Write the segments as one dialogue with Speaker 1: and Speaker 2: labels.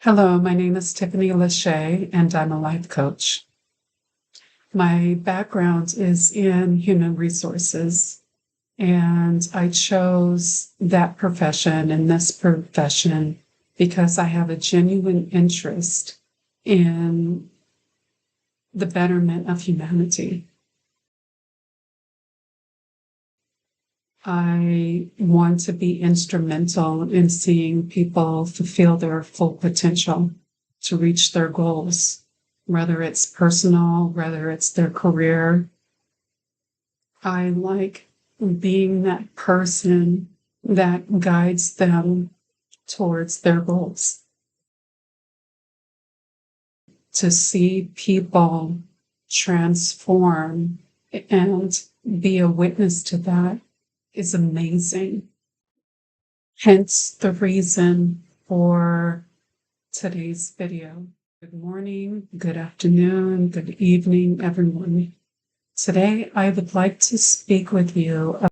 Speaker 1: Hello, my name is Tiffany Lachey, and I'm a life coach. My background is in human resources, and I chose that profession and this profession because I have a genuine interest in the betterment of humanity. I want to be instrumental in seeing people fulfill their full potential to reach their goals, whether it's personal, whether it's their career. I like being that person that guides them towards their goals. To see people transform and be a witness to that is amazing. Hence the reason for today's video. Good morning, good afternoon, good evening, everyone. Today, I would like to speak with you about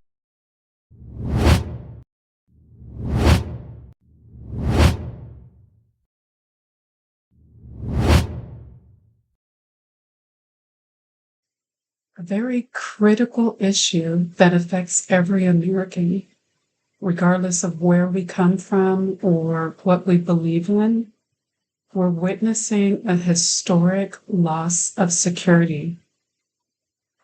Speaker 1: a very critical issue that affects every American, regardless of where we come from or what we believe in. We're witnessing a historic loss of security,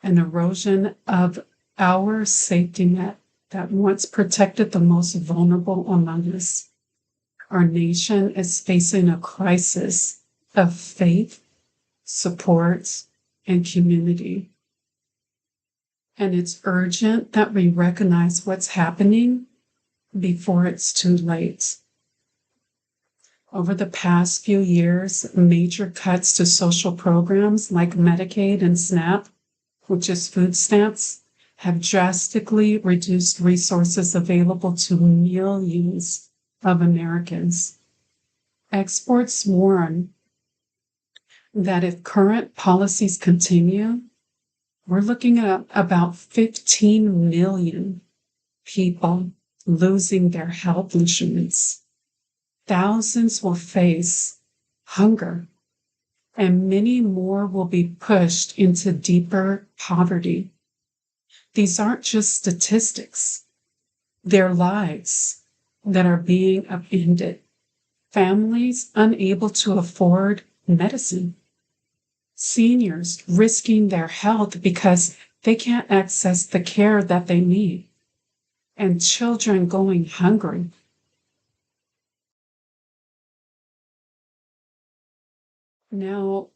Speaker 1: an erosion of our safety net that once protected the most vulnerable among us. Our nation is facing a crisis of faith, support, and community. And it's urgent that we recognize what's happening before it's too late. Over the past few years, major cuts to social programs like Medicaid and SNAP, which is food stamps, have drastically reduced resources available to millions of Americans. Experts warn that if current policies continue, we're looking at about 15 million people losing their health insurance. Thousands will face hunger, and many more will be pushed into deeper poverty. These aren't just statistics, they're lives that are being upended. Families unable to afford medicine. Seniors risking their health because they can't access the care that they need. And children going hungry. Now,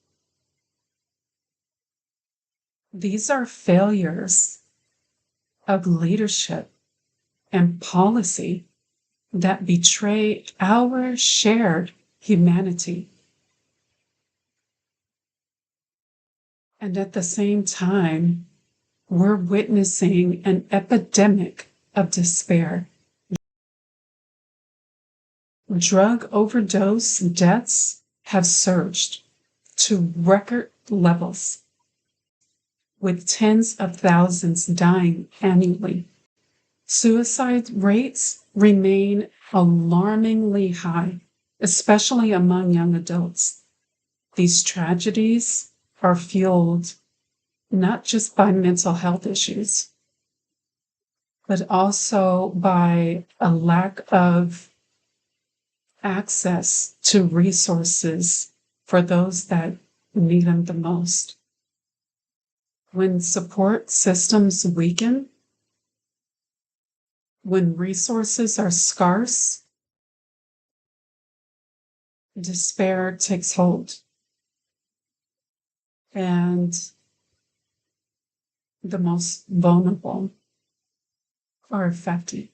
Speaker 1: these are failures of leadership and policy that betray our shared humanity. And at the same time, we're witnessing an epidemic of despair. Drug overdose deaths have surged to record levels, with tens of thousands dying annually. Suicide rates remain alarmingly high, especially among young adults. These tragedies are fueled not just by mental health issues, but also by a lack of access to resources for those that need them the most. When support systems weaken, when resources are scarce, despair takes hold. And the most vulnerable are affected.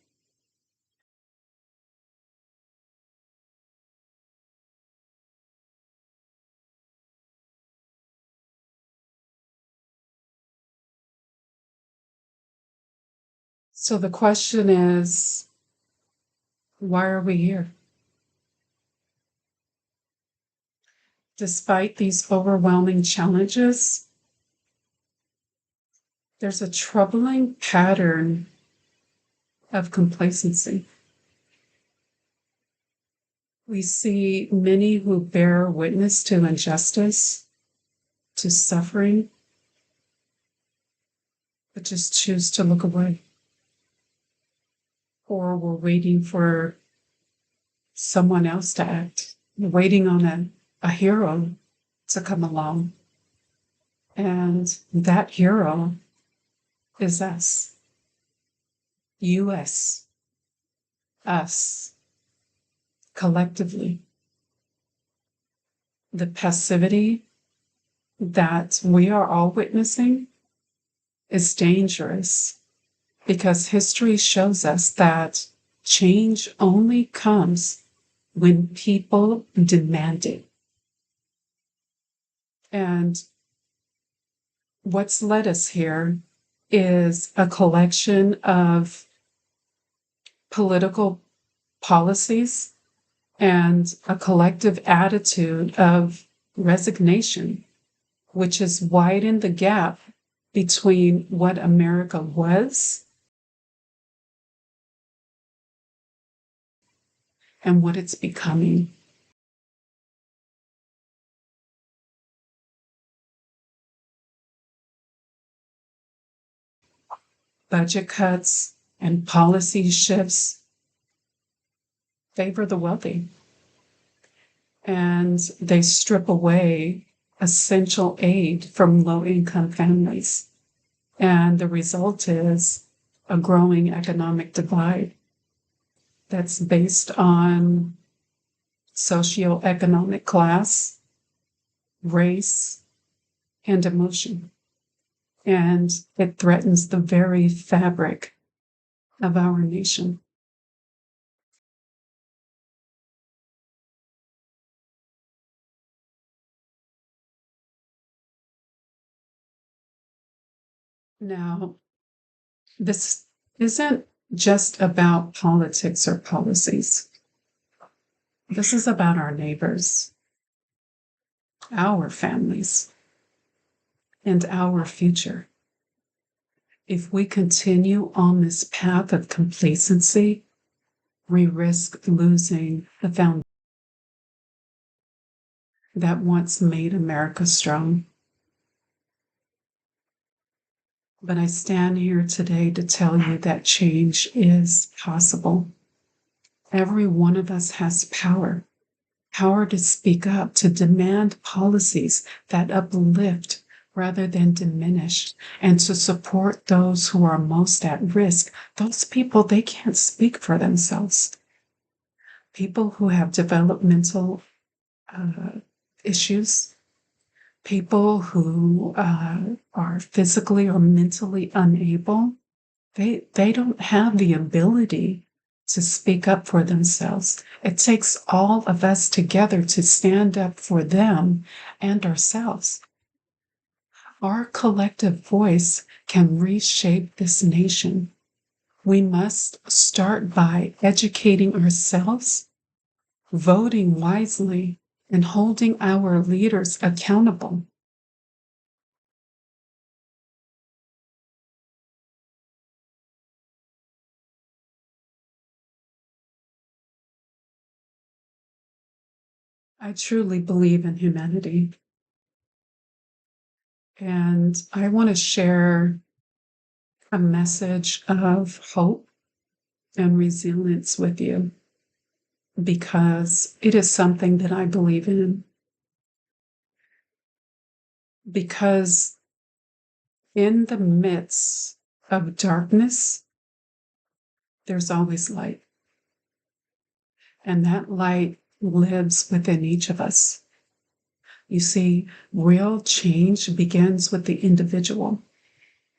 Speaker 1: So the question is, why are we here? Despite these overwhelming challenges, there's a troubling pattern of complacency. We see many who bear witness to injustice, to suffering, but just choose to look away. Or we're waiting for someone else to act. We're waiting on a hero to come along. And that hero is us. US, us, collectively. The passivity that we are all witnessing is dangerous because history shows us that change only comes when people demand it. And what's led us here is a collection of political policies and a collective attitude of resignation, which has widened the gap between what America was and what it's becoming. Budget cuts and policy shifts favor the wealthy, and they strip away essential aid from low-income families. And the result is a growing economic divide that's based on socioeconomic class, race, and emotion. And it threatens the very fabric of our nation. Now, this isn't just about politics or policies. This is about our neighbors, our families, and our future. If we continue on this path of complacency, we risk losing the foundation that once made America strong. But I stand here today to tell you that change is possible. Every one of us has power to speak up, to demand policies that uplift rather than diminish, and to support those who are most at risk. Those people, they can't speak for themselves. People who have developmental issues, people who are physically or mentally unable, they don't have the ability to speak up for themselves. It takes all of us together to stand up for them and ourselves. Our collective voice can reshape this nation. We must start by educating ourselves, voting wisely, and holding our leaders accountable. I truly believe in humanity. And I want to share a message of hope and resilience with you because it is something that I believe in. Because in the midst of darkness, there's always light. And that light lives within each of us. You see, real change begins with the individual.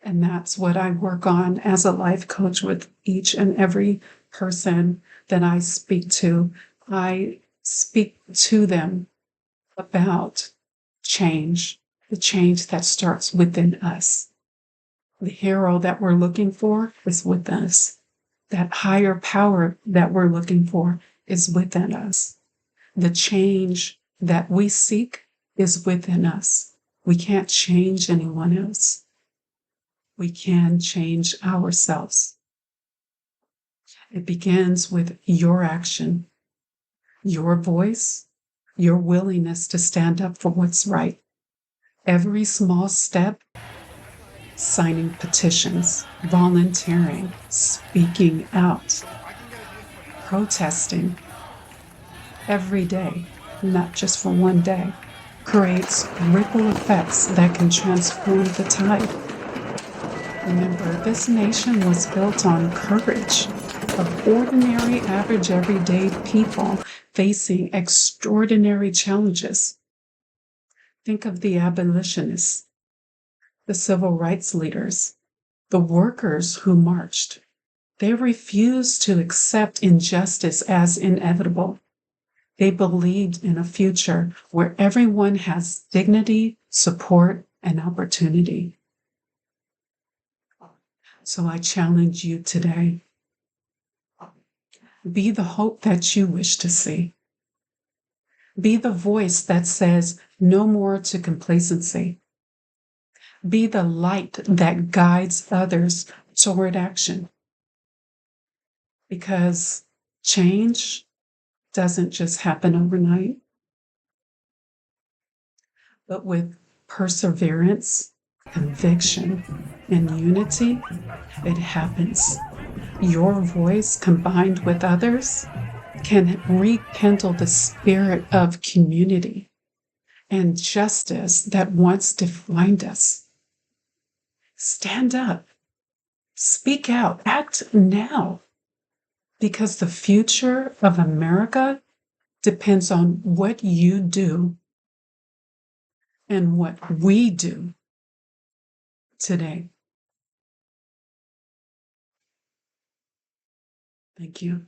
Speaker 1: And that's what I work on as a life coach with each and every person that I speak to. I speak to them about change, the change that starts within us. The hero that we're looking for is within us. That higher power that we're looking for is within us. The change that we seek is within us. We can't change anyone else. We can change ourselves. It begins with your action. Your voice, your willingness to stand up for what's right. Every small step, signing petitions, volunteering, speaking out, protesting every day, not just for one day, creates ripple effects that can transform the tide. Remember, this nation was built on courage of ordinary, average, everyday people facing extraordinary challenges. Think of the abolitionists, the civil rights leaders, the workers who marched. They refused to accept injustice as inevitable. They believed in a future where everyone has dignity, support, and opportunity. So I challenge you today. Be the hope that you wish to see. Be the voice that says no more to complacency. Be the light that guides others toward action. Because change doesn't just happen overnight, but with perseverance, conviction, and unity, it happens. Your voice combined with others can rekindle the spirit of community and justice that once defined us. Stand up, speak out, act now, because the future of America depends on what you do and what we do today. Thank you.